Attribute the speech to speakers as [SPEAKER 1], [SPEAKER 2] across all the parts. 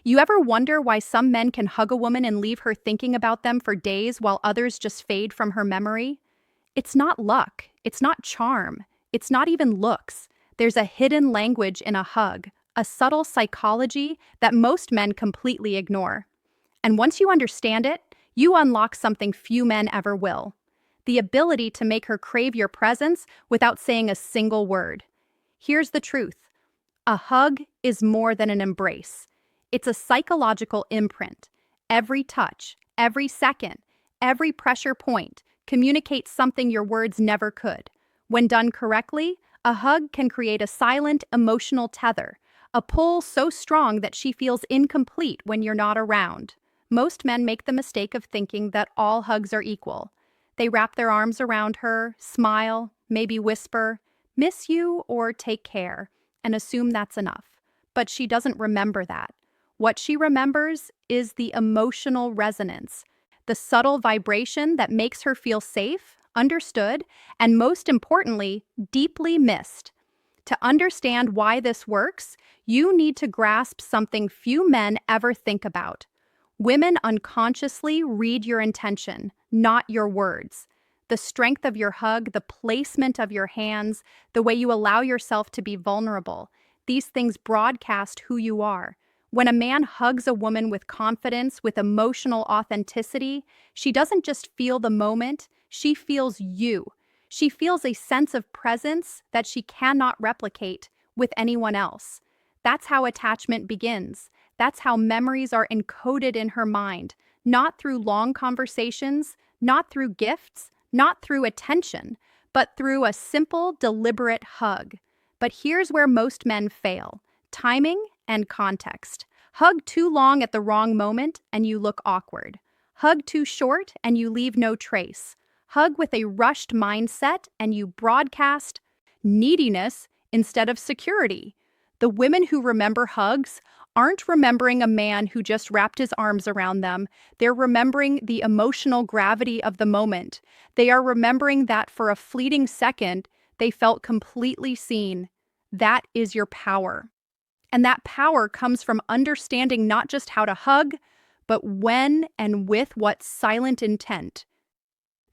[SPEAKER 1] You ever wonder why some men can hug a woman and leave her thinking about them for days while others just fade from her memory? It's not luck, it's not charm, it's not even looks. There's a hidden language in a hug, a subtle psychology that most men completely ignore. And once you understand it, you unlock something few men ever will: the ability to make her crave your presence without saying a single word. Here's the truth: a hug is more than an embrace. It's a psychological imprint. Every touch, every second, every pressure point communicates something your words never could. When done correctly, a hug can create a silent emotional tether, a pull so strong that she feels incomplete when you're not around. Most men make the mistake of thinking that all hugs are equal. They wrap their arms around her, smile, maybe whisper, "Miss you" or "take care," and assume that's enough. But she doesn't remember that. What she remembers is the emotional resonance, the subtle vibration that makes her feel safe, understood, and most importantly, deeply missed. To understand why this works, you need to grasp something few men ever think about. Women unconsciously read your intention, not your words. The strength of your hug, the placement of your hands, the way you allow yourself to be vulnerable, these things broadcast who you are. When a man hugs a woman with confidence, with emotional authenticity, she doesn't just feel the moment, she feels you. She feels a sense of presence that she cannot replicate with anyone else. That's how attachment begins. That's how memories are encoded in her mind, not through long conversations, not through gifts, not through attention, but through a simple, deliberate hug. But here's where most men fail: timing and context. Hug too long at the wrong moment and you look awkward. Hug too short and you leave no trace. Hug with a rushed mindset and you broadcast neediness instead of security. The women who remember hugs aren't remembering a man who just wrapped his arms around them. They're remembering the emotional gravity of the moment. They are remembering that for a fleeting second, they felt completely seen. That is your power. And that power comes from understanding not just how to hug, but when and with what silent intent.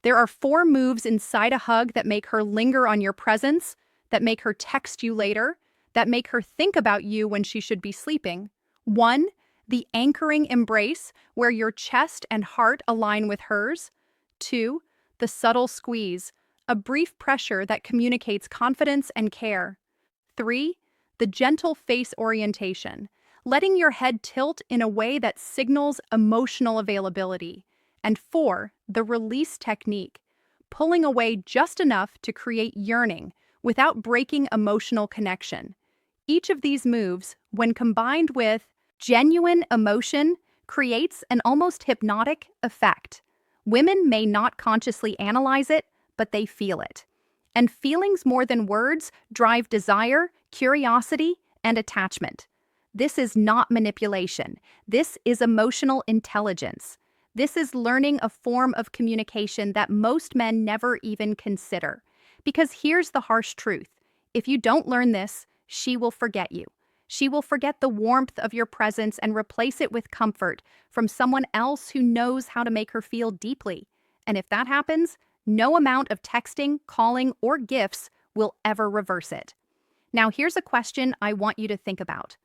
[SPEAKER 1] There are 4 moves inside a hug that make her linger on your presence, that make her text you later, that make her think about you when she should be sleeping. 1, the anchoring embrace, where your chest and heart align with hers. 2, the subtle squeeze, a brief pressure that communicates confidence and care. 3, the gentle face orientation, letting your head tilt in a way that signals emotional availability. And 4, the release technique, pulling away just enough to create yearning without breaking emotional connection. Each of these moves, when combined with genuine emotion, creates an almost hypnotic effect. Women may not consciously analyze it, but they feel it. And feelings more than words drive desire, curiosity, and attachment. This is not manipulation. This is emotional intelligence. This is learning a form of communication that most men never even consider. Because here's the harsh truth: if you don't learn this, she will forget you. She will forget the warmth of your presence and replace it with comfort from someone else who knows how to make her feel deeply. And if that happens, no amount of texting, calling, or gifts will ever reverse it. Now, here's a question I want you to think about.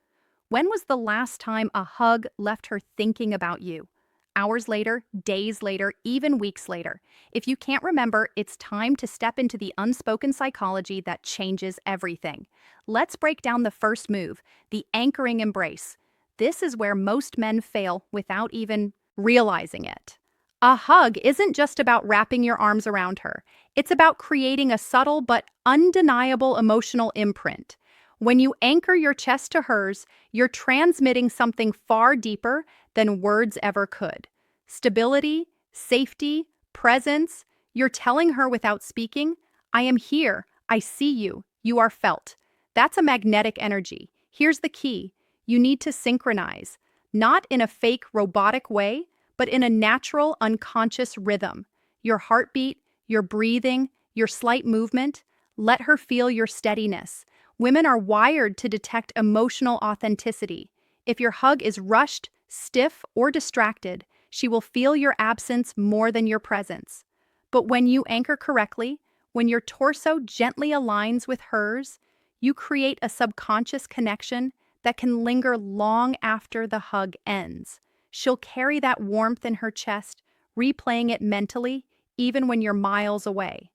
[SPEAKER 1] When was the last time a hug left her thinking about you? Hours later, days later, even weeks later. If you can't remember, it's time to step into the unspoken psychology that changes everything. Let's break down the first move, the anchoring embrace. This is where most men fail without even realizing it. A hug isn't just about wrapping your arms around her. It's about creating a subtle but undeniable emotional imprint. When you anchor your chest to hers, you're transmitting something far deeper than words ever could. Stability, safety, presence. You're telling her without speaking, "I am here, I see you, you are felt." That's a magnetic energy. Here's the key: you need to synchronize, not in a fake robotic way, but in a natural, unconscious rhythm. Your heartbeat, your breathing, your slight movement. Let her feel your steadiness. Women are wired to detect emotional authenticity. If your hug is rushed, stiff, or distracted, she will feel your absence more than your presence. But when you anchor correctly, when your torso gently aligns with hers, you create a subconscious connection that can linger long after the hug ends. She'll carry that warmth in her chest, replaying it mentally, even when you're miles away.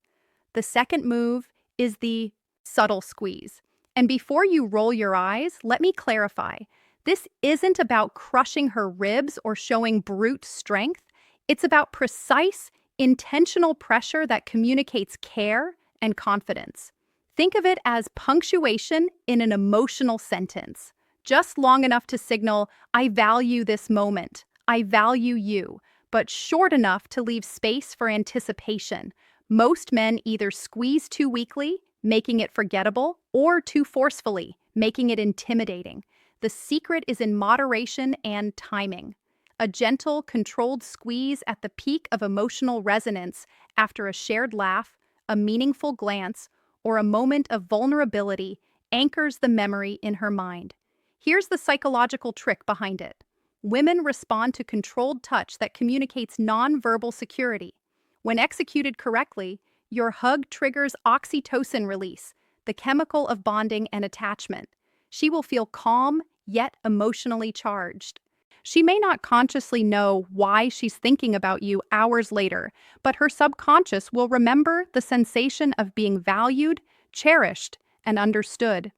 [SPEAKER 1] The second move is the subtle squeeze. And before you roll your eyes, let me clarify. This isn't about crushing her ribs or showing brute strength. It's about precise, intentional pressure that communicates care and confidence. Think of it as punctuation in an emotional sentence, just long enough to signal, I value this moment, I value you, but short enough to leave space for anticipation. Most men either squeeze too weakly, making it forgettable, or too forcefully, making it intimidating. The secret is in moderation and timing. A gentle, controlled squeeze at the peak of emotional resonance after a shared laugh, a meaningful glance, or a moment of vulnerability anchors the memory in her mind. Here's the psychological trick behind it. Women respond to controlled touch that communicates nonverbal security. When executed correctly, your hug triggers oxytocin release, the chemical of bonding and attachment. She will feel calm, yet emotionally charged. She may not consciously know why she's thinking about you hours later, but her subconscious will remember the sensation of being valued, cherished, and understood.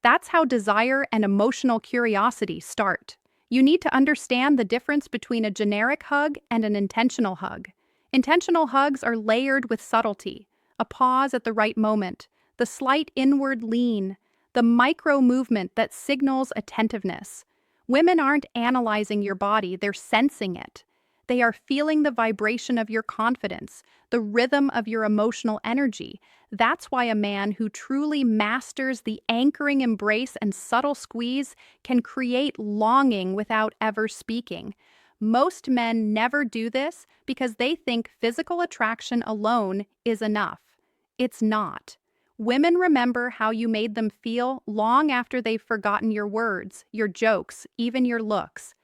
[SPEAKER 1] That's how desire and emotional curiosity start. You need to understand the difference between a generic hug and an intentional hug. Intentional hugs are layered with subtlety, a pause at the right moment, the slight inward lean, the micro movement that signals attentiveness. Women aren't analyzing your body, they're sensing it. They are feeling the vibration of your confidence, the rhythm of your emotional energy. That's why a man who truly masters the anchoring embrace and subtle squeeze can create longing without ever speaking. Most men never do this because they think physical attraction alone is enough. It's not. Women remember how you made them feel long after they've forgotten your words, your jokes, even your looks.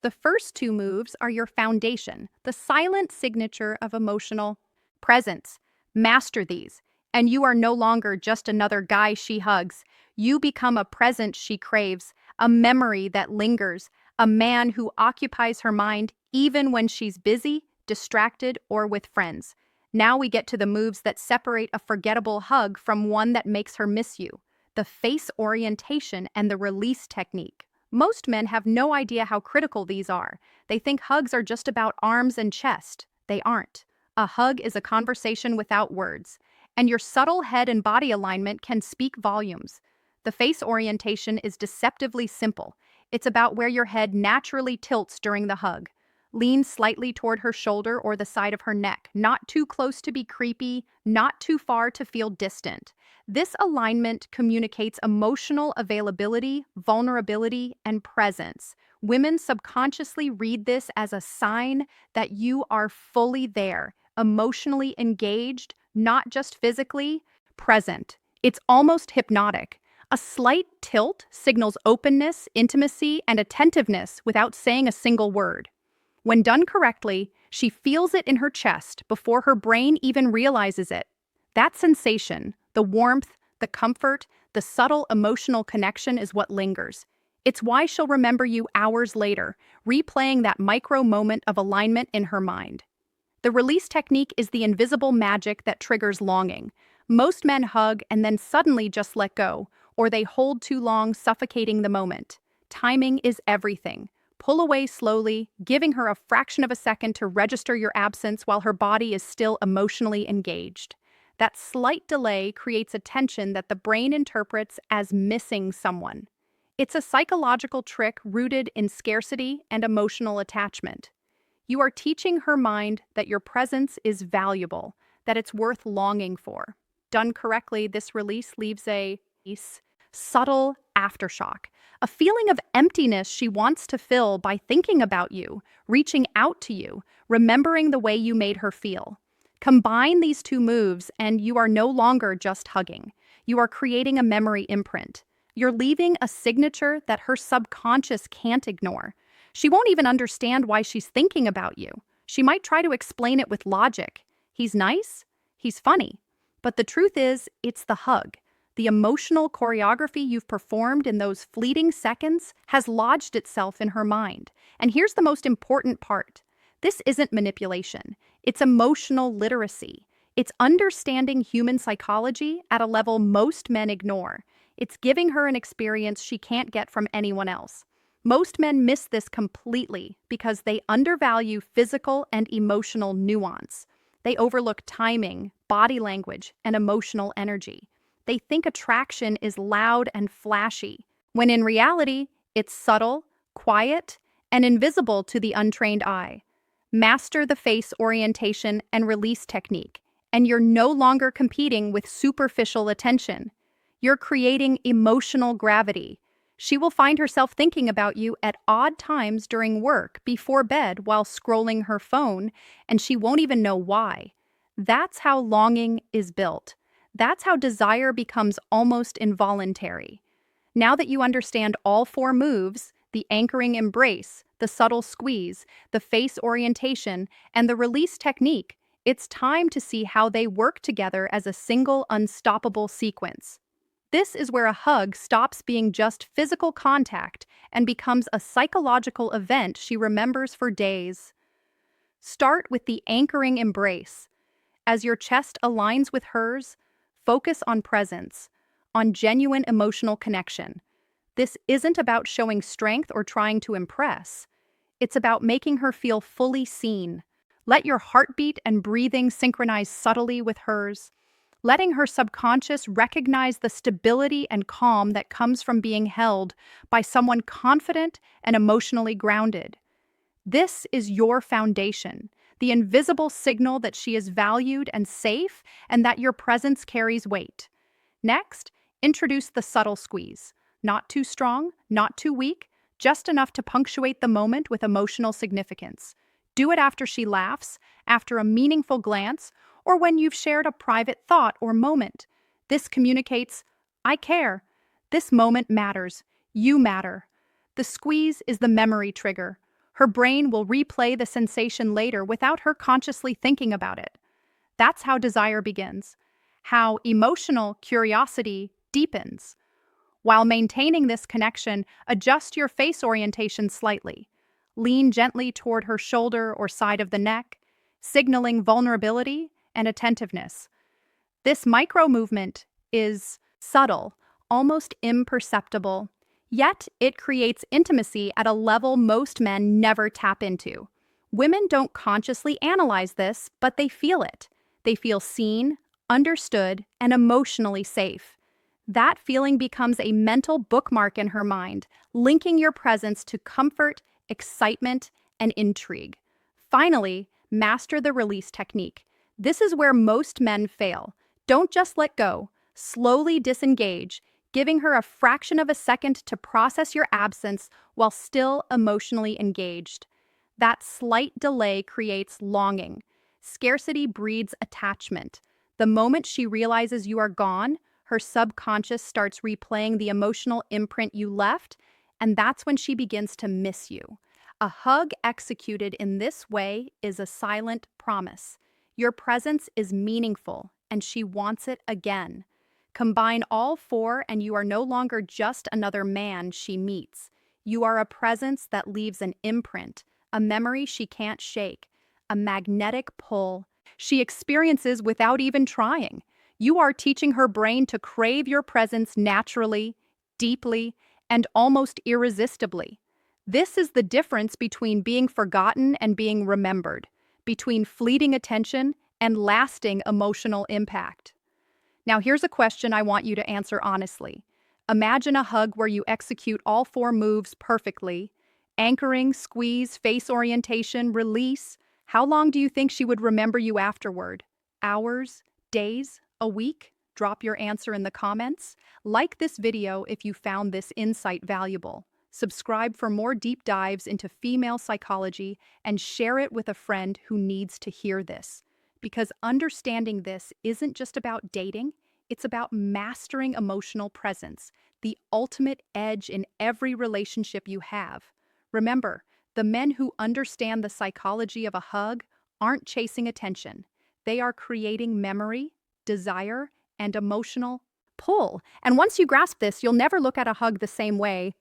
[SPEAKER 1] The first two moves are your foundation, the silent signature of emotional presence. Master these, and you are no longer just another guy she hugs. You become a presence she craves, a memory that lingers, a man who occupies her mind even when she's busy, distracted, or with friends. Now we get to the moves that separate a forgettable hug from one that makes her miss you. The face orientation and the release technique. Most men have no idea how critical these are. They think hugs are just about arms and chest. They aren't. A hug is a conversation without words, and your subtle head and body alignment can speak volumes. The face orientation is deceptively simple. It's about where your head naturally tilts during the hug. Lean slightly toward her shoulder or the side of her neck, not too close to be creepy, not too far to feel distant. This alignment communicates emotional availability, vulnerability, and presence. Women subconsciously read this as a sign that you are fully there, emotionally engaged, not just physically present. It's almost hypnotic. A slight tilt signals openness, intimacy, and attentiveness without saying a single word. When done correctly, she feels it in her chest before her brain even realizes it. That sensation, the warmth, the comfort, the subtle emotional connection is what lingers. It's why she'll remember you hours later, replaying that micro moment of alignment in her mind. The release technique is the invisible magic that triggers longing. Most men hug and then suddenly just let go, or they hold too long, suffocating the moment. Timing is everything. Pull away slowly, giving her a fraction of a second to register your absence while her body is still emotionally engaged. That slight delay creates a tension that the brain interprets as missing someone. It's a psychological trick rooted in scarcity and emotional attachment. You are teaching her mind that your presence is valuable, that it's worth longing for. Done correctly, this release leaves a subtle aftershock, a feeling of emptiness she wants to fill by thinking about you, reaching out to you, remembering the way you made her feel. Combine these two moves and you are no longer just hugging. You are creating a memory imprint. You're leaving a signature that her subconscious can't ignore. She won't even understand why she's thinking about you. She might try to explain it with logic. He's nice, he's funny. But the truth is, it's the hug. The emotional choreography you've performed in those fleeting seconds has lodged itself in her mind. And here's the most important part. This isn't manipulation. It's emotional literacy. It's understanding human psychology at a level most men ignore. It's giving her an experience she can't get from anyone else. Most men miss this completely because they undervalue physical and emotional nuance. They overlook timing, body language, and emotional energy. They think attraction is loud and flashy, when in reality, it's subtle, quiet, and invisible to the untrained eye. Master the face orientation and release technique, and you're no longer competing with superficial attention. You're creating emotional gravity. She will find herself thinking about you at odd times during work, before bed, while scrolling her phone, and she won't even know why. That's how longing is built. That's how desire becomes almost involuntary. Now that you understand all four moves, the anchoring embrace, the subtle squeeze, the face orientation, and the release technique, it's time to see how they work together as a single unstoppable sequence. This is where a hug stops being just physical contact and becomes a psychological event she remembers for days. Start with the anchoring embrace. As your chest aligns with hers, focus on presence, on genuine emotional connection. This isn't about showing strength or trying to impress. It's about making her feel fully seen. Let your heartbeat and breathing synchronize subtly with hers, letting her subconscious recognize the stability and calm that comes from being held by someone confident and emotionally grounded. This is your foundation, the invisible signal that she is valued and safe and that your presence carries weight. Next, introduce the subtle squeeze. Not too strong, not too weak, just enough to punctuate the moment with emotional significance. Do it after she laughs, after a meaningful glance, or when you've shared a private thought or moment. This communicates, I care. This moment matters. You matter. The squeeze is the memory trigger. Her brain will replay the sensation later without her consciously thinking about it. That's how desire begins, how emotional curiosity deepens. While maintaining this connection, adjust your face orientation slightly. Lean gently toward her shoulder or side of the neck, signaling vulnerability and attentiveness. This micro movement is subtle, almost imperceptible, yet it creates intimacy at a level most men never tap into. Women don't consciously analyze this, but they feel it. They feel seen, understood, and emotionally safe. That feeling becomes a mental bookmark in her mind, linking your presence to comfort, excitement, and intrigue. Finally, master the release technique. This is where most men fail. Don't just let go. Slowly disengage, giving her a fraction of a second to process your absence while still emotionally engaged. That slight delay creates longing. Scarcity breeds attachment. The moment she realizes you are gone, her subconscious starts replaying the emotional imprint you left, and that's when she begins to miss you. A hug executed in this way is a silent promise. Your presence is meaningful, and she wants it again. Combine all four, and you are no longer just another man she meets. You are a presence that leaves an imprint, a memory she can't shake, a magnetic pull she experiences without even trying. You are teaching her brain to crave your presence naturally, deeply, and almost irresistibly. This is the difference between being forgotten and being remembered, between fleeting attention and lasting emotional impact. Now, here's a question I want you to answer honestly. Imagine a hug where you execute all four moves perfectly: anchoring, squeeze, face orientation, release. How long do you think she would remember you afterward? Hours? Days? A week? Drop your answer in the comments. Like this video if you found this insight valuable. Subscribe for more deep dives into female psychology and share it with a friend who needs to hear this. Because understanding this isn't just about dating, it's about mastering emotional presence, the ultimate edge in every relationship you have. Remember, the men who understand the psychology of a hug aren't chasing attention. They are creating memory, desire, and emotional pull. And once you grasp this, you'll never look at a hug the same way.